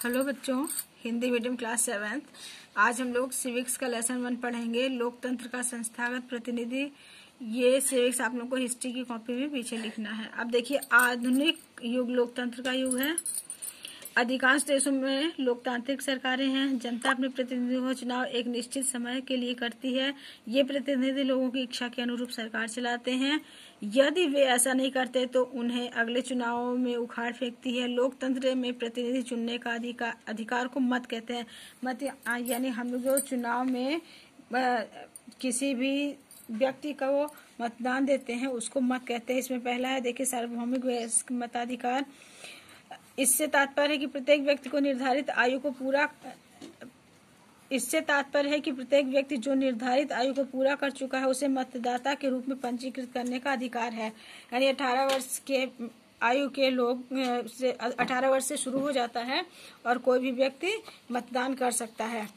Hello बच्चों, Hindi medium class 7th। आज हम लोग सिविक्स का लेसन 1 पढ़ेंगे, लोकतंत्र का संस्थागत प्रतिनिधि। ये सिविक्स आप लोग को हिस्ट्री की कॉपी में पीछे लिखना है। अब देखिए, आधुनिक युग लोकतंत्र का युग है। अधिकांश देशों में लोकतांत्रिक सरकारें हैं। जनता अपने प्रतिनिधियों का चुनाव एक निश्चित समय के लिए करती है। ये प्रतिनिधि लोगों की इच्छा के अनुरूप सरकार चलाते हैं। यदि वे ऐसा नहीं करते तो उन्हें अगले चुनावों में उखाड़ फेंकती है। लोकतंत्र में प्रतिनिधि चुनने का अधिकार को मत कहते हैं। मत यानी हम लोग जो चुनाव में किसी भी व्यक्ति को मतदान देते हैं उसको मत कहते हैं। इसमें पहला है, देखिए, सार्वभौमिक मताधिकार। इससे तात्पर्य है कि प्रत्येक व्यक्ति जो निर्धारित आयु को पूरा कर चुका है उसे मतदाता के रूप में पंजीकृत करने का अधिकार है। यानी 18 वर्ष के आयु के लोग से 18 वर्ष से शुरू हो जाता है और कोई भी व्यक्ति मतदान कर सकता है।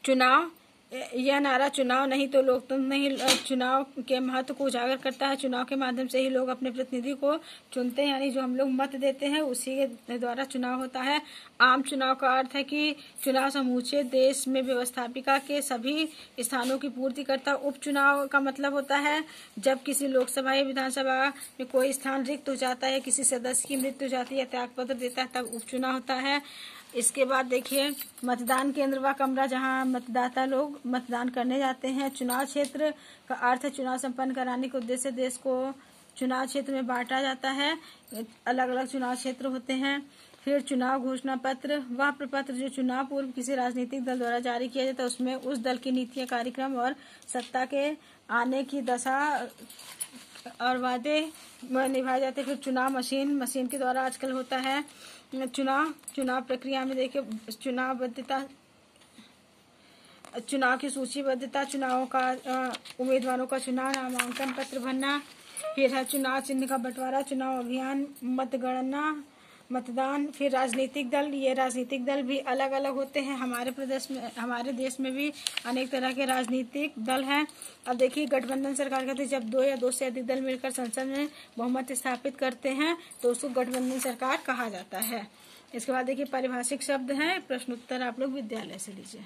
चुनाव, यह नारा चुनाव नहीं तो लोकतंत्र नहीं चुनाव के महत्व को उजागर करता है। चुनाव के माध्यम से ही लोग अपने प्रतिनिधि को चुनते हैं, यानी जो हम लोग मत देते हैं उसी के द्वारा चुनाव होता है। आम चुनाव का अर्थ है कि चुनाव समूचे देश में व्यवस्थापिका के सभी स्थानों की पूर्ति करता। उपचुनाव का मतलब होता है जब किसी लोकसभा या विधानसभा में कोई स्थान रिक्त हो जाता है, किसी सदस्य की मृत्यु हो जाती है या त्यागपत्र देता है, तब उपचुनाव होता है। इसके बाद देखिए, मतदान केंद्र व कमरा जहां मतदाता लोग मतदान करने जाते हैं। चुनाव क्षेत्र का अर्थ है चुनाव संपन्न कराने के उद्देश्य से देश को चुनाव क्षेत्र में बांटा जाता है। अलग अलग चुनाव क्षेत्र होते हैं। फिर चुनाव घोषणा पत्र, वह प्रपत्र जो चुनाव पूर्व किसी राजनीतिक दल द्वारा जारी किया जाता है। उसमें उस दल की नीतियां, कार्यक्रम और सत्ता के आने की दशा और वादे निभाए जाते हैं। फिर चुनाव मशीन के द्वारा आजकल होता है। चुनाव प्रक्रिया में देखिए, चुनाव की सूचीबद्धता, चुनावों का उम्मीदवारों का चुनाव, नामांकन पत्र भरना। फिर है चुनाव चिन्ह का बंटवारा, चुनाव अभियान, मतगणना, मतदान। फिर राजनीतिक दल, ये राजनीतिक दल भी अलग अलग होते हैं। हमारे देश में भी अनेक तरह के राजनीतिक दल हैं। अब देखिए, गठबंधन सरकार कहते हैं जब 2 या 2 से अधिक दल मिलकर संसद में बहुमत स्थापित करते हैं तो उसको गठबंधन सरकार कहा जाता है। इसके बाद देखिए, पारिभाषिक शब्द हैं। प्रश्नोत्तर आप लोग विद्यालय से लीजिए।